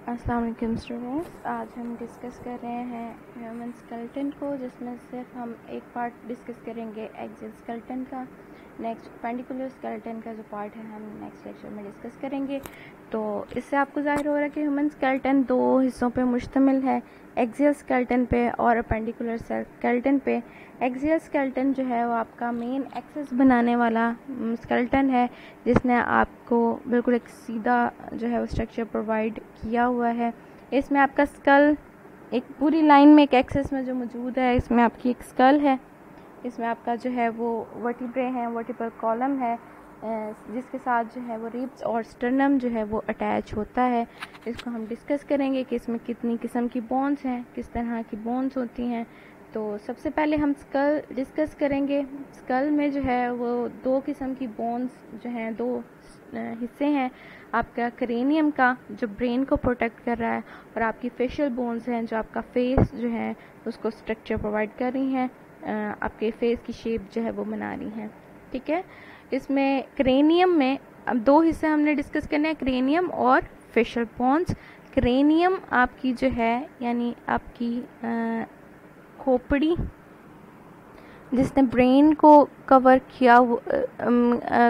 अस्सलाम वालेकुम स्टूडेंट्स, आज हम डिस्कस कर रहे हैं ह्यूमन स्केलेटन को, जिसमें सिर्फ हम एक पार्ट डिस्कस करेंगे एक्सियल स्केलेटन का। नेक्स्ट पेंडिकुलर स्केलेटन का जो पार्ट है हम नेक्स्ट लेक्चर में डिस्कस करेंगे। तो इससे आपको जाहिर हो रहा है कि ह्यूमन स्केलेटन दो हिस्सों पे मुश्तमिल है, एक्सियल स्केलेटन पे और पेंडिकुलर स्केलेटन पे। एक्सियल स्केलेटन जो है वो आपका मेन एक्सेस बनाने वाला स्केलेटन है, जिसने आपको बिल्कुल एक सीधा जो है वो स्ट्रक्चर प्रोवाइड किया हुआ है। इसमें आपका स्कल एक पूरी लाइन में एक एक्सेस में जो मौजूद है, इसमें आपकी एक स्कल है, इसमें आपका जो है वो वर्टिब्रे हैं, वर्टिब्रल कॉलम है, जिसके साथ जो है वो रिब्स और स्टर्नम जो है वो अटैच होता है। इसको हम डिस्कस करेंगे कि इसमें कितनी किस्म की बोन्स हैं, किस तरह की बोन्स होती हैं। तो सबसे पहले हम स्कल डिस्कस करेंगे। स्कल में जो है वो दो किस्म की बोन्स जो हैं, दो हिस्से हैं, आपका क्रेनियम का जो ब्रेन को प्रोटेक्ट कर रहा है, और आपकी फेशियल बोन्स हैं जो आपका फेस जो है उसको स्ट्रक्चर प्रोवाइड कर रही हैं, आपके फेस की शेप जो है वो बना रही हैं। ठीक है, इसमें क्रेनियम में अब दो हिस्से हमने डिस्कस करने हैं, क्रेनियम और फेशियल बोन्स। क्रेनियम आपकी जो है यानी आपकी खोपड़ी जिसने ब्रेन को कवर किया,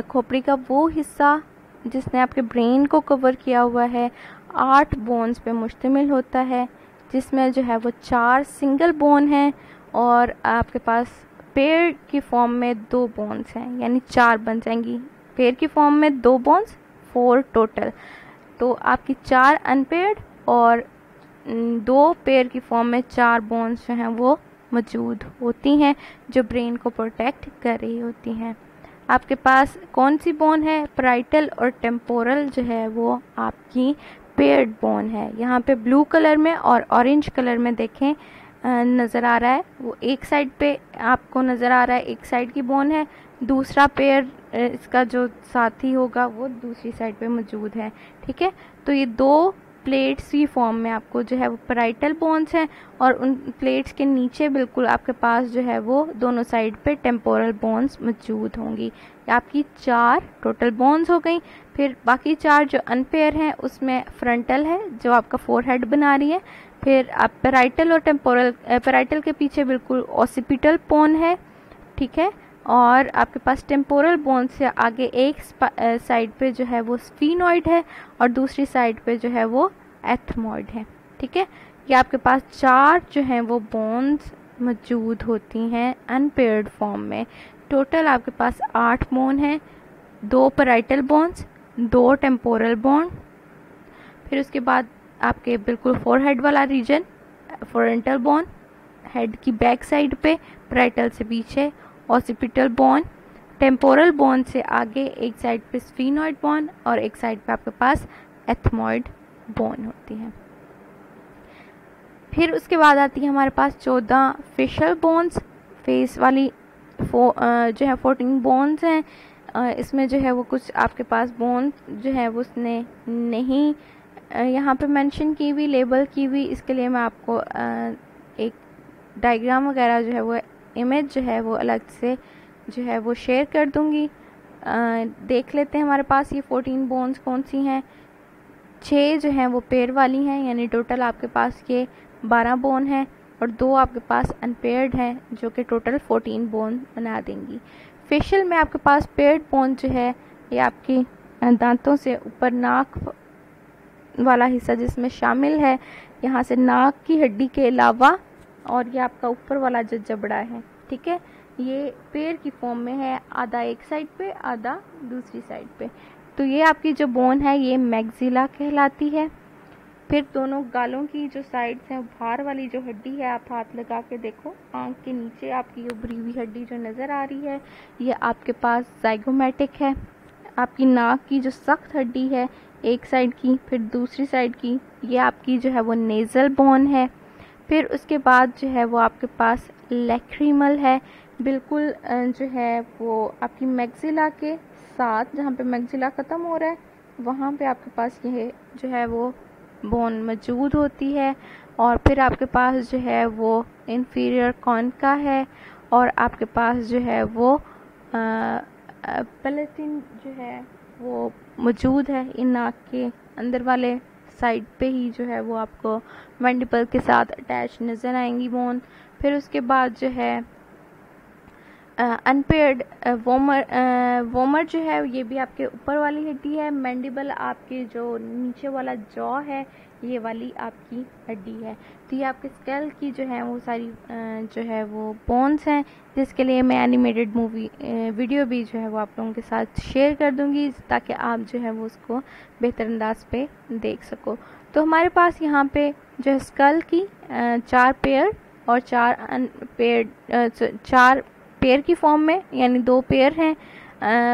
खोपड़ी का वो हिस्सा जिसने आपके ब्रेन को कवर किया हुआ है 8 बोन्स पे मुश्तमिल होता है, जिसमें जो है वो 4 सिंगल बोन हैं और आपके पास पेड़ की फॉर्म में 2 बोन्स हैं, यानी 4 बन जाएंगी। पेड़ की फॉर्म में 2 बोन्स, 4 टोटल। तो आपकी 4 अनपेयर्ड और 2 पेयर की फॉर्म में 4 बोन्स जो हैं वो मौजूद होती हैं, जो ब्रेन को प्रोटेक्ट कर रही होती हैं। आपके पास कौन सी बोन है? पैराइटल और टेम्पोरल जो है वो आपकी पेयर्ड बोन है। यहाँ पे ब्लू कलर में और ऑरेंज कलर में देखें नज़र आ रहा है, वो एक साइड पे आपको नज़र आ रहा है, एक साइड की बोन है, दूसरा पेयर इसका जो साथी होगा वो दूसरी साइड पे मौजूद है। ठीक है, तो ये 2 प्लेट्स की फॉर्म में आपको जो है वो पैराइटल बोन्स हैं, और उन प्लेट्स के नीचे बिल्कुल आपके पास जो है वो दोनों साइड पे टेम्पोरल बोन्स मौजूद होंगी। आपकी 4 टोटल बोन्स हो गई। फिर बाकी 4 जो अनपेयर हैं उसमें फ्रंटल है जो आपका फोरहेड बना रही है। फिर आप पैराइटल और टेम्पोरल, पैराइटल के पीछे बिल्कुल ऑसिपिटल बोन है। ठीक है, और आपके पास टेम्पोरल बोन से आगे एक साइड पे जो है वो स्फीनॉइड है और दूसरी साइड पे जो है वो एथमॉइड है। ठीक है, ये आपके पास 4 जो हैं वो बोन्स मौजूद होती हैं अनपेयर्ड फॉर्म में। टोटल आपके पास 8 बोन हैं, 2 पैराइटल बोन्स, 2 टेम्पोरल बोन। फिर उसके बाद आपके बिल्कुल फोरहेड वाला रीजन फ्रंटल बोन, हेड की बैक साइड पे, पैराइटल से पीछे ऑसिपिटल बोन, टेम्पोरल बोन से आगे एक साइड पे स्फीनॉइड बोन और एक साइड पे आपके पास एथमॉइड बोन होती है। फिर उसके बाद आती है हमारे पास 14 फेशियल बोन्स। फेस वाली जो है 14 बोन्स हैं। इसमें जो है वो कुछ आपके पास बोन जो है वो उसने नहीं यहाँ पे मेंशन की हुई, लेबल की हुई। इसके लिए मैं आपको एक डायग्राम वगैरह जो है वो इमेज जो है वो अलग से जो है वो शेयर कर दूंगी। देख लेते हैं हमारे पास ये 14 बोन्स कौन सी हैं। 6 जो हैं वो पेयर वाली हैं, यानी टोटल आपके पास ये 12 बोन हैं, और 2 आपके पास अनपेयर्ड हैं जो कि टोटल 14 बोन बना देंगी। फेशियल में आपके पास पेयर्ड बोन जो है ये आपकी दांतों से ऊपर नाक वाला हिस्सा जिसमें शामिल है, यहाँ से नाक की हड्डी के अलावा, और ये आपका ऊपर वाला जो जबड़ा है। ठीक है, ये पेयर की फॉर्म में है, आधा एक साइड पे आधा दूसरी साइड पे। तो ये आपकी जो बोन है ये मैक्सिला कहलाती है। फिर दोनों गालों की जो साइड्स हैं, बाहर वाली जो हड्डी है, आप हाथ लगा के देखो, आंख के नीचे आपकी उभरी हुई हड्डी जो नज़र आ रही है ये आपके पास जाइगोमेटिक है। आपकी नाक की जो सख्त हड्डी है एक साइड की, फिर दूसरी साइड की, ये आपकी जो है वो नेज़ल बोन है। फिर उसके बाद जो है वो आपके पास लैक्रिमल है, बिल्कुल जो है वो आपकी मैक्सिला के साथ, जहाँ पे मैक्सिला ख़त्म हो रहा है वहाँ पे आपके पास ये जो है वो बोन मौजूद होती है। और फिर आपके पास जो है वो इंफीरियर कॉन्का है, और आपके पास जो है वो पैलेटिन जो है वो मौजूद है इन नाक के अंदर वाले साइड पे ही जो है वो आपको मैंडिबल के साथ अटैच नज़र आएंगी बोन। फिर उसके बाद जो है अनपेयर्ड वोमर जो है ये भी आपके ऊपर वाली हड्डी है। मैंडिबल आपके जो नीचे वाला जॉ है ये वाली आपकी हड्डी है। तो ये आपके स्केल की जो है वो सारी जो है वो बोन्स हैं, जिसके लिए मैं एनिमेटेड वीडियो भी जो है वो आप लोगों के साथ शेयर कर दूंगी ताकि आप जो है वो उसको बेहतर अंदाज पे देख सको। तो हमारे पास यहाँ पे जो है स्कल की 4 पेयर और 4 पेयर की फॉर्म में, यानी 2 पेयर हैं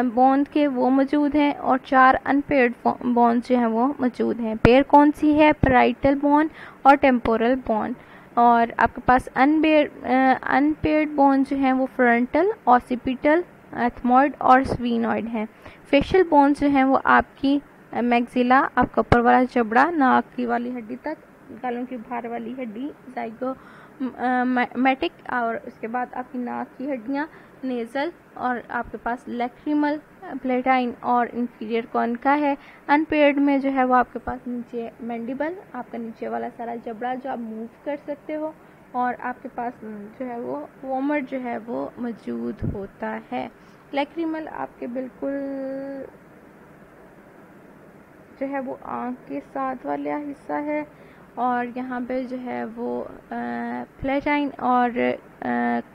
बोन के वो मौजूद हैं और 4 अनपेयर्ड बोन जो हैं वो मौजूद हैं। पेयर कौन सी है? पैराइटल बोन और टेम्पोरल बोन। और आपके पास अनपेयर्ड बोन जो हैं वो फ्रंटल, ऑसिपिटल, एथमॉइड और स्फीनॉइड हैं। फेशियल बोन जो हैं वो आपकी मैक्सिला, आपका ऊपर वाला जबड़ा, नाक की वाली हड्डी तक, गालों की बाहर वाली हड्डी ज़ाइगोमैटिक, और उसके बाद आपकी नाक की हड्डियाँ, नेज़ल, और आपके पास लैक्रिमल, प्लेटाइन और इंफीरियर कॉर्निका है। अनपेयर्ड में जो है वो आपके पास नीचे मैंडिबल, आपका नीचे वाला सारा जबड़ा जो आप मूव कर सकते हो, और आपके पास जो है वो वोमर जो है वो मौजूद होता है। लैक्रिमल आपके बिल्कुल जो है वो आँख के साथ वाला हिस्सा है, और यहाँ पे जो है वो प्लेटाइन और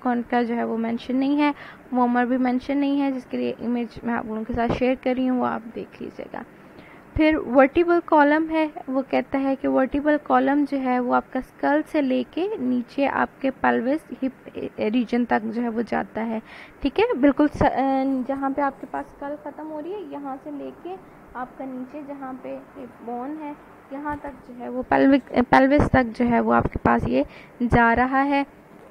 कॉर्निका जो है वो मेंशन नहीं है, वोमर भी मेंशन नहीं है, जिसके लिए इमेज मैं आप लोगों के साथ शेयर कर रही हूँ, वो आप देख लीजिएगा। फिर वर्टिबल कॉलम है, वो कहता है कि वर्टिबल कॉलम जो है वो आपका स्कल से लेके नीचे आपके पेल्विस हिप रीजन तक जो है वो जाता है। ठीक है, बिल्कुल जहाँ पे आपके पास स्कल ख़त्म हो रही है, यहाँ से लेके आपका नीचे जहाँ पे हिप बोन है यहाँ तक जो है वो पेल्विस तक जो है वो आपके पास ये जा रहा है।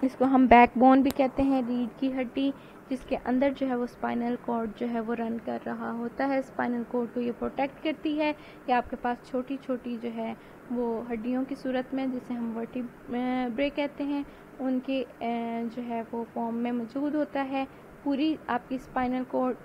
इसको हम बैक बोन भी कहते हैं, रीढ़ की हड्डी, जिसके अंदर जो है वो स्पाइनल कॉर्ड जो है वो रन कर रहा होता है। स्पाइनल कॉर्ड को ये प्रोटेक्ट करती है। ये आपके पास छोटी छोटी जो है वो हड्डियों की सूरत में, जिसे हम वर्टिब्रे कहते हैं, उनके जो है वो फॉर्म में मौजूद होता है। पूरी आपकी स्पाइनल कॉर्ड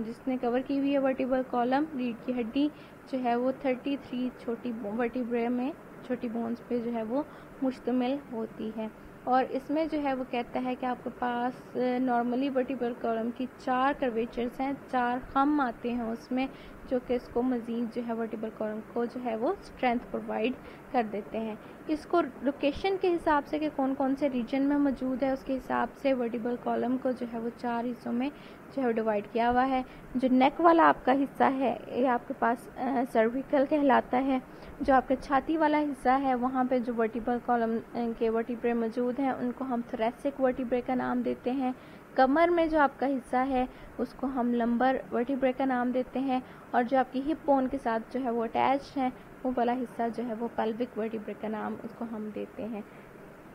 जिसने कवर की हुई है वर्टिबल कॉलम, रीढ़ की हड्डी जो है वो 33 छोटी वर्टिब्रे में छोटी बोन्स पे जो है वो मुश्तमिल होती है। और इसमें जो है वो कहता है कि आपके पास नॉर्मली वर्टिबल कॉलम की 4 कर्वेचर्स हैं, 4 खम आते हैं उसमें, जो कि इसको मज़ीद जो है वर्टिबल कॉलम को जो है वो स्ट्रेंथ प्रोवाइड कर देते हैं। इसको लोकेशन के हिसाब से कि कौन कौन से रीजन में मौजूद है, उसके हिसाब से वर्टिबल कॉलम को जो है वो 4 हिस्सों में जो है डिवाइड किया हुआ है। जो नेक वाला आपका हिस्सा है ये आपके पास सर्विकल कहलाता है। जो आपका छाती वाला हिस्सा है वहाँ पे जो वर्टिबल कॉलम के वर्टिब्रे मौजूद हैं उनको हम थोरैसिक वर्टिब्रे का नाम देते हैं। कमर में जो आपका हिस्सा है उसको हम लंबर वर्टिब्रे का नाम देते हैं, और जो आपकी हिप बोन के साथ जो है वो अटैच है वो वाला हिस्सा जो है वो पेल्विक वर्टिब्रे का नाम उसको हम देते हैं।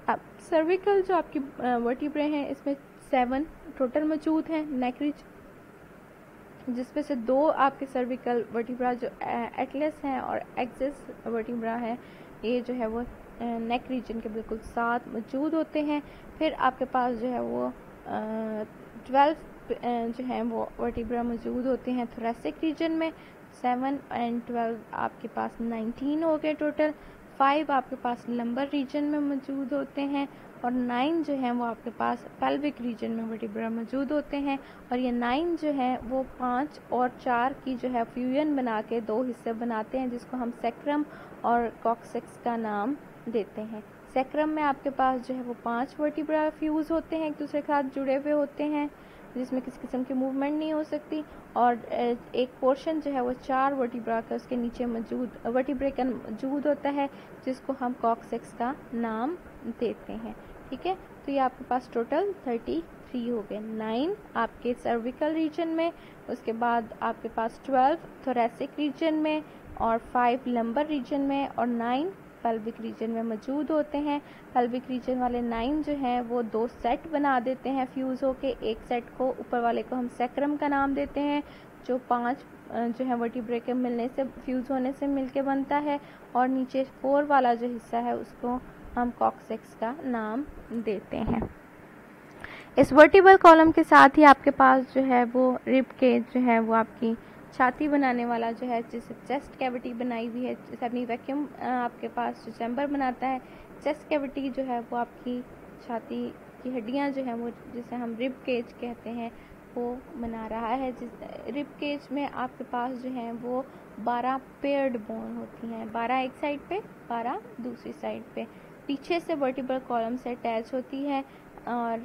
अब सर्विकल जो आपकी वर्टिब्रे हैं इसमें 7 टोटल मौजूद हैं नेक रीजन, जिसमें से 2 आपके सर्विकल वर्टिब्रा जो एटलस हैं और एक्सिस वर्टिब्रा है, ये जो है वो नेक रीजन के बिल्कुल साथ मौजूद होते हैं। फिर आपके पास जो है वो 12 जो है वो वर्टिब्रा मौजूद होते हैं थोरैसिक रीजन में। 7 और 12 आपके पास 19 हो गए टोटल। 5 आपके पास लंबर रीजन में मौजूद होते हैं, और 9 जो है वो आपके पास पेल्विक रीजन में वर्टिब्रा मौजूद होते हैं। और ये 9 जो है वो 5 और 4 की जो है फ्यूजन बना के 2 हिस्से बनाते हैं, जिसको हम सैक्रम और कॉक्सिक्स का नाम देते हैं। सैक्रम में आपके पास जो है वो 5 वर्टिब्रा फ्यूज होते हैं, एक दूसरे के साथ जुड़े हुए होते हैं, जिसमें किसी किस्म की मूवमेंट नहीं हो सकती, और एक पोर्शन जो है वो 4 वर्टिब्रा का उसके नीचे मौजूद वर्टिब्रे का मौजूद होता है, जिसको हम कॉक्सिक्स का नाम देते हैं। ठीक है, तो ये आपके पास टोटल 33 हो गए। 9 आपके सर्विकल रीजन में, उसके बाद आपके पास 12 थोरैसिक रीजन में, और 5 लंबर रीजन में, और 9 पेल्विक रीजन में मौजूद होते हैं। पेल्विक रीजन वाले 9 जो हैं वो 2 सेट बना देते हैं फ्यूज़ होके। एक सेट को ऊपर वाले को हम सैक्रम का नाम देते हैं, जो 5 जो है वर्टिब्रे के मिलने से फ्यूज़ होने से मिलके बनता है, और नीचे 4 वाला जो हिस्सा है उसको हम कॉक्सिक्स का नाम देते हैं। इस वर्टिबल कॉलम के साथ ही आपके पास जो है वो रिब केज जो है वो आपकी छाती बनाने वाला जो है, जिसे चेस्ट कैविटी बनाई हुई है, सेमी वैक्यूम आपके पास जो चैम्बर बनाता है, चेस्ट कैविटी जो है वो आपकी छाती की हड्डियां जो हैं वो, जिसे हम रिब केज कहते हैं, वो बना रहा है। जिस रिब केज में आपके पास जो है वो 12 पेयर्ड बोन होती हैं, 12 एक साइड पे, 12 दूसरी साइड पे, पीछे से वर्टिब्रल कॉलम से अटैच होती है, और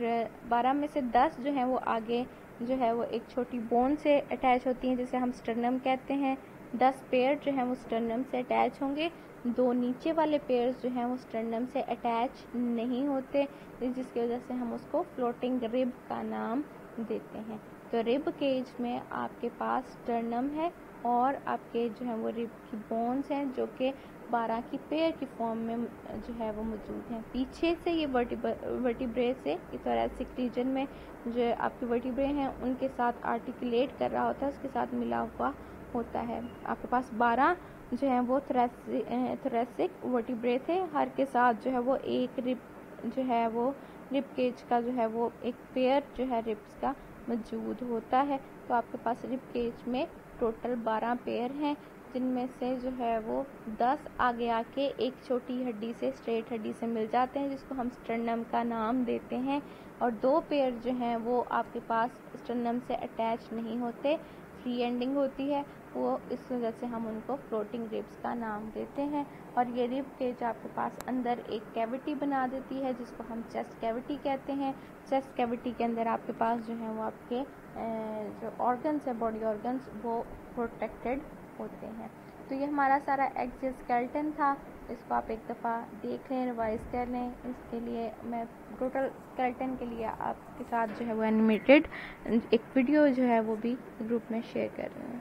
12 में से 10 जो है वो आगे जो है वो एक छोटी बोन से अटैच होती हैं, जिसे हम स्टर्नम कहते हैं। 10 पेयर जो हैं वो स्टर्नम से अटैच होंगे। 2 नीचे वाले पेयर्स जो हैं वो स्टर्नम से अटैच नहीं होते, जिसकी वजह से हम उसको फ्लोटिंग रिब का नाम देते हैं। तो रिब केज में आपके पास स्टर्नम है और आपके जो है वो रिब की बोन्स हैं, जो कि 12 की पेयर की फॉर्म में जो है वो मौजूद हैं। पीछे से ये वर्टिब्रे से थोरैसिक रीजन में जो आपके वर्टिब्रे हैं उनके साथ आर्टिकुलेट कर रहा होता है, उसके साथ मिला हुआ होता है। आपके पास 12 जो है वो थोरैसिक वर्टिब्रे थे, हर के साथ जो है वो एक रिब जो है वो रिब केज का जो है वो एक पेयर जो है रिब्स का मौजूद होता है। तो आपके पास रिब केज में टोटल 12 पेयर हैं, जिनमें से जो है वो 10 आगे आके एक छोटी हड्डी से, स्ट्रेट हड्डी से मिल जाते हैं, जिसको हम स्टर्नम का नाम देते हैं, और 2 पेयर जो हैं वो आपके पास स्टर्नम से अटैच नहीं होते, फ्री एंडिंग होती है वो, इस वजह से हम उनको फ्लोटिंग रिब्स का नाम देते हैं। और ये रिब केज आपके पास अंदर एक कैविटी बना देती है, जिसको हम चेस्ट कैविटी कहते हैं। चेस्ट कैविटी के अंदर आपके पास जो है वो आपके जो ऑर्गन्स है, बॉडी ऑर्गन्स, वो प्रोटेक्टेड होते हैं। तो ये हमारा सारा एक्सोस्केलेटन था। इसको आप एक दफ़ा देख लें, रिवाइज कर लें। इसके लिए मैं टोटल स्केलेटन के लिए आपके साथ जो है वो एनिमेटेड एक वीडियो जो है वो भी ग्रुप में शेयर कर रही हूँ।